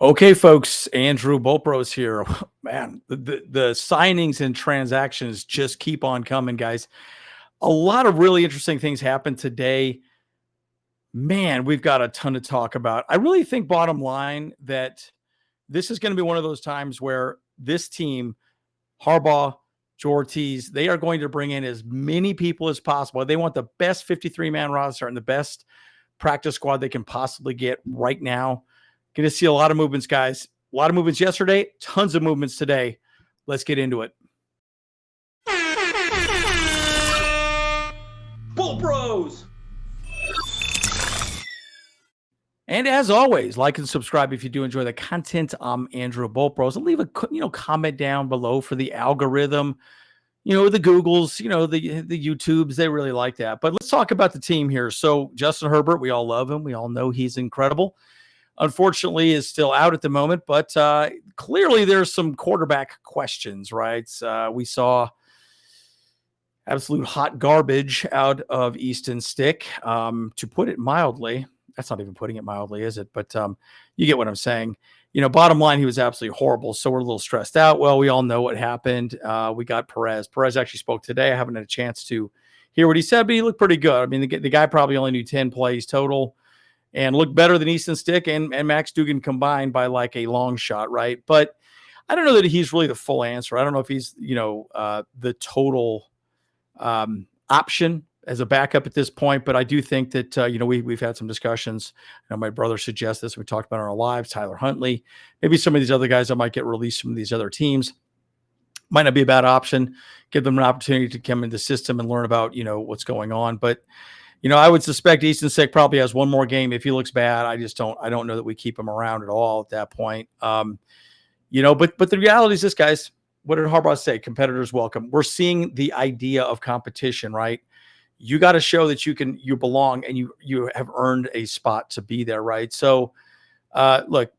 Okay, folks, Andrew Bolpros here. Man, the signings and transactions just keep on coming, guys. A lot of really interesting things happened today. Man, we've got a ton to talk about. I really think, bottom line, that this is going to be one of those times where this team, Harbaugh, Ortiz, they are going to bring in as many people as possible. They want the best 53-man roster and the best practice squad they can possibly get right now. Going to see a lot of movements, guys. A lot of movements yesterday, tons of movements today. Let's get into it. Bull Bros! And as always, like and subscribe if you do enjoy the content. I'm Andrew Bolpros. And leave a comment down below for the algorithm. The Googles, the YouTubes, they really like that. But let's talk about the team here. So Justin Herbert, we all love him. We all know he's incredible. Unfortunately, is still out at the moment, but clearly there's some quarterback questions, right? We saw absolute hot garbage out of Easton Stick, to put it mildly. That's not even putting it mildly, is it? But you get what I'm saying. Bottom line, he was absolutely horrible. So we're a little stressed out. Well, we all know what happened. We got Perez. Perez actually spoke today. I haven't had a chance to hear what he said, but he looked pretty good. I mean, the guy probably only knew 10 plays total and looked better than Easton Stick and Max Duggan combined by like a long shot, right? But I don't know that he's really the full answer. I don't know if he's, the total option as a backup at this point, but I do think that, we've had some discussions. My brother suggests this. We talked about it on our lives, Tyler Huntley, maybe some of these other guys that might get released from these other teams. Might not be a bad option. Give them an opportunity to come into the system and learn about, what's going on. But, I would suspect Easton Stick probably has one more game. If he looks bad, I don't know that we keep him around at all at that point. But the reality is this, guys. What did Harbaugh say? Competitors welcome. We're seeing the idea of competition, right? You got to show that you belong and you have earned a spot to be there, right? So, look,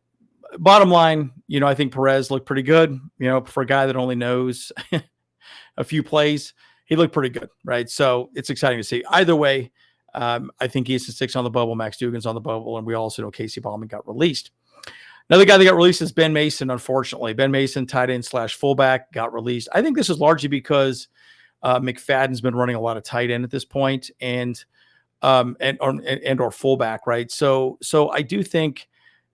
bottom line, I think Perez looked pretty good. For a guy that only knows a few plays, he looked pretty good, right? So it's exciting to see. Either way, I think Easton Stick's on the bubble, Max Duggan's on the bubble, and we also know Casey Bauman got released. Another guy that got released is Ben Mason, unfortunately. Ben Mason, tight end / fullback, got released. I think this is largely because McFadden's been running a lot of tight end at this point and or fullback, right? So I do think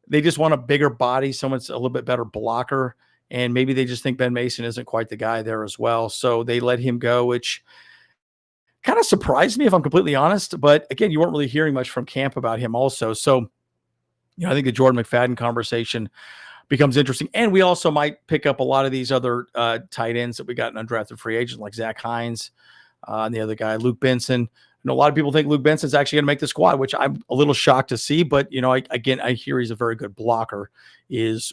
they just want a bigger body, someone's a little bit better blocker, and maybe they just think Ben Mason isn't quite the guy there as well. So they let him go, which kind of surprised me, if I'm completely honest. But again, you weren't really hearing much from camp about him also. So, I think the Jordan McFadden conversation becomes interesting. And we also might pick up a lot of these other tight ends that we got in undrafted free agents, like Zach Hines, and the other guy, Luke Benson. I know a lot of people think Luke Benson's actually going to make the squad, which I'm a little shocked to see. But, I hear he's a very good blocker is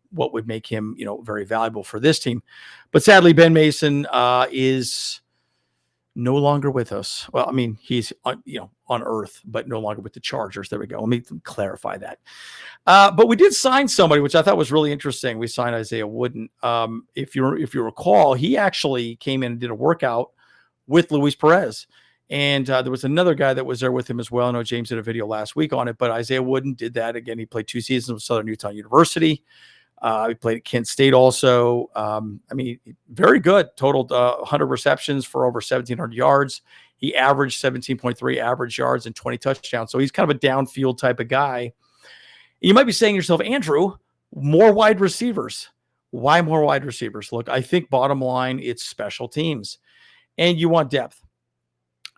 what would make him, very valuable for this team. But sadly, Ben Mason is no longer with us. Well, I mean, he's on Earth, but no longer with the Chargers. There we go. Let me clarify that. But we did sign somebody, which I thought was really interesting. We signed Isaiah Wooden. If you recall, he actually came in and did a workout with Luis Perez. And there was another guy that was there with him as well. I know James did a video last week on it, but Isaiah Wooden did that again. He played 2 seasons with Southern Utah University. He played at Kent State also. Very good. Totaled 100 receptions for over 1,700 yards. He averaged 17.3 average yards and 20 touchdowns. So he's kind of a downfield type of guy. You might be saying to yourself, Andrew, more wide receivers. Why more wide receivers? Look, I think bottom line, it's special teams. And you want depth.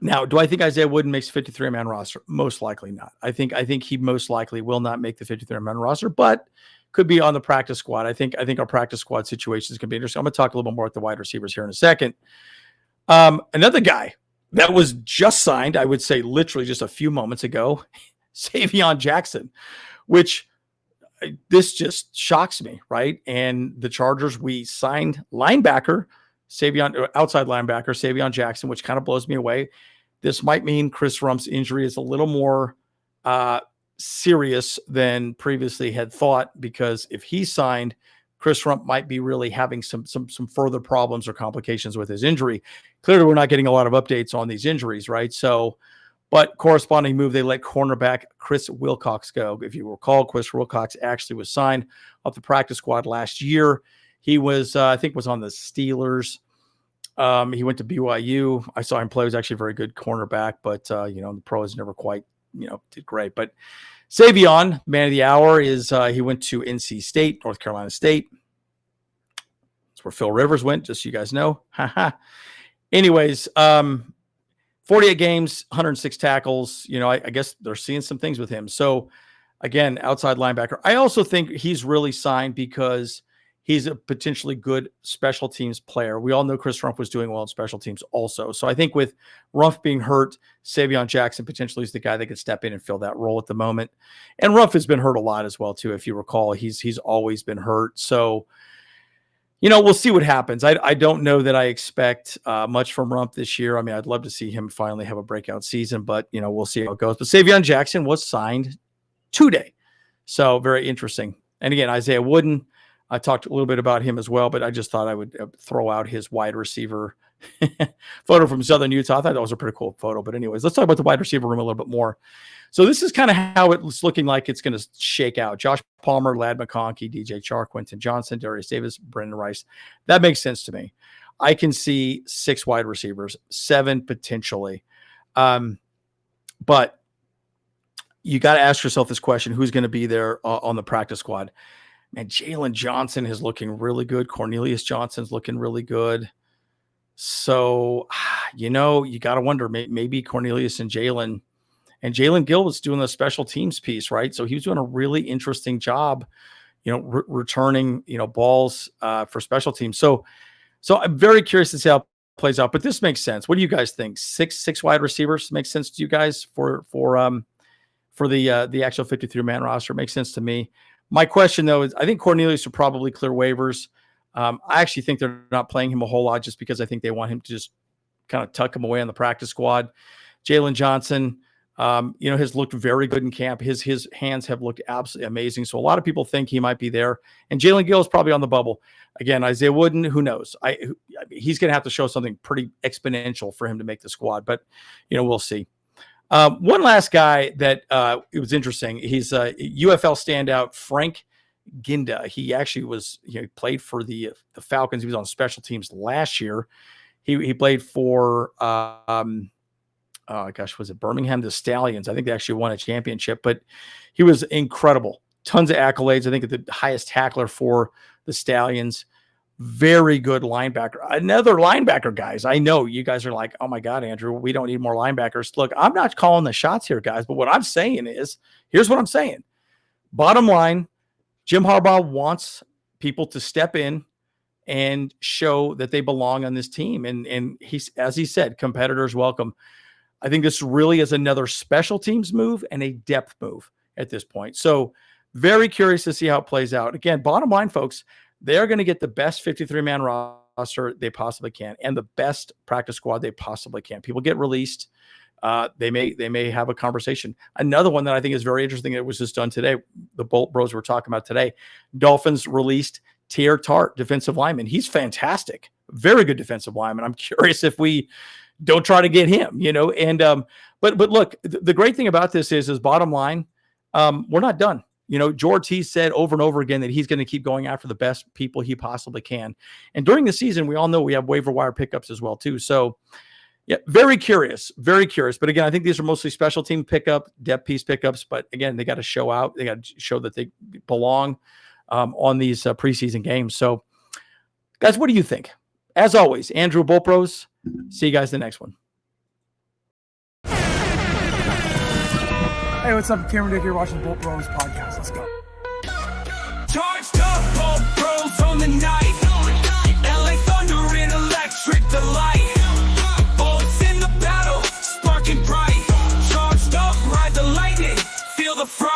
Now, do I think Isaiah Wooden makes a 53-man roster? Most likely not. I think he most likely will not make the 53-man roster, but could be on the practice squad. I think our practice squad situation is going to be interesting. I'm going to talk a little bit more about the wide receivers here in a second. Another guy that was just signed, I would say literally just a few moments ago, Savion Jackson, which this just shocks me, right? And the Chargers, we signed linebacker, outside linebacker, Savion Jackson, which kind of blows me away. This might mean Chris Rump's injury is a little more serious than previously had thought, because if he signed, Chris Rump might be really having some further problems or complications with his injury. Clearly, we're not getting a lot of updates on these injuries, right? So But corresponding move, they let cornerback Chris Wilcox go. If you recall, Chris Wilcox actually was signed off the practice squad last year. He was, I think, was on the Steelers. He went to BYU. I saw him play. He was actually a very good cornerback, but, the pros never quite, did great. But Savion, man of the hour, is he went to NC State, North Carolina State. That's where Phil Rivers went, just so you guys know. Anyways, 48 games, 106 tackles. I guess they're seeing some things with him. So, again, outside linebacker. I also think he's really signed because he's a potentially good special teams player. We all know Chris Rumph was doing well in special teams also. So I think with Rumph being hurt, Savion Jackson potentially is the guy that could step in and fill that role at the moment. And Rumph has been hurt a lot as well, too. If you recall, he's always been hurt. So, we'll see what happens. I don't know that I expect much from Rumph this year. I mean, I'd love to see him finally have a breakout season, but, we'll see how it goes. But Savion Jackson was signed today. So very interesting. And again, Isaiah Wooden, I talked a little bit about him as well, but I just thought I would throw out his wide receiver photo from Southern Utah. I thought that was a pretty cool photo. But anyways, let's talk about the wide receiver room a little bit more. So this is kind of how it's looking like it's going to shake out. Josh Palmer, Ladd McConkey, DJ Chark, Quentin Johnson, Darius Davis, Brendan Rice. That makes sense to me. I can see 6 wide receivers, 7 potentially. But you got to ask yourself this question: who's going to be there on the practice squad? Man, Jalen Johnson is looking really good. Cornelius Johnson's looking really good. So, you got to wonder, maybe Cornelius and Jalen Gill was doing the special teams piece, right? So he was doing a really interesting job, returning, balls for special teams. So I'm very curious to see how it plays out, but this makes sense. What do you guys think? Six wide receivers makes sense to you guys for the actual 53-man roster? Makes sense to me. My question, though, is I think Cornelius will probably clear waivers. I actually think they're not playing him a whole lot just because I think they want him to just kind of tuck him away on the practice squad. Jalen Johnson, has looked very good in camp. His hands have looked absolutely amazing. So a lot of people think he might be there. And Jalen Gill is probably on the bubble. Again, Isaiah Wooden, who knows? He's going to have to show something pretty exponential for him to make the squad. But, we'll see. One last guy that it was interesting. He's a UFL standout, Frank Ginda. He actually was, played for the Falcons. He was on special teams last year. He played for, was it Birmingham, the Stallions? I think they actually won a championship, but he was incredible. Tons of accolades. I think the highest tackler for the Stallions. Very good linebacker. Another linebacker, guys. I know you guys are like, oh my God, Andrew, we don't need more linebackers. Look, I'm not calling the shots here, guys, but what I'm saying is, here's what I'm saying. Bottom line, Jim Harbaugh wants people to step in and show that they belong on this team. And he's, as he said, competitors welcome. I think this really is another special teams move and a depth move at this point. So very curious to see how it plays out. Again, bottom line, folks, they're going to get the best 53-man roster they possibly can and the best practice squad they possibly can. People get released. They may have a conversation. Another one that I think is very interesting that was just done today, the Bolt Bros were talking about today, Dolphins released Tier Tart, defensive lineman. He's fantastic. Very good defensive lineman. I'm curious if we don't try to get him, but look, the great thing about this is bottom line, we're not done. George T said over and over again that he's going to keep going after the best people he possibly can. And during the season, we all know we have waiver wire pickups as well, too. So, yeah, very curious. But again, I think these are mostly special team pickup, depth piece pickups. But again, they got to show out. They got to show that they belong on these preseason games. So, guys, what do you think? As always, Andrew Bolpros. See you guys in the next one. Hey, what's up? Cameron Dick here watching the Bolt Bros podcast. Let's go. Charged up, Bolt Bros on the night. LA Thunder in electric delight. Bullets in the battle, sparking bright. Charged up, ride the lightning, feel the fright.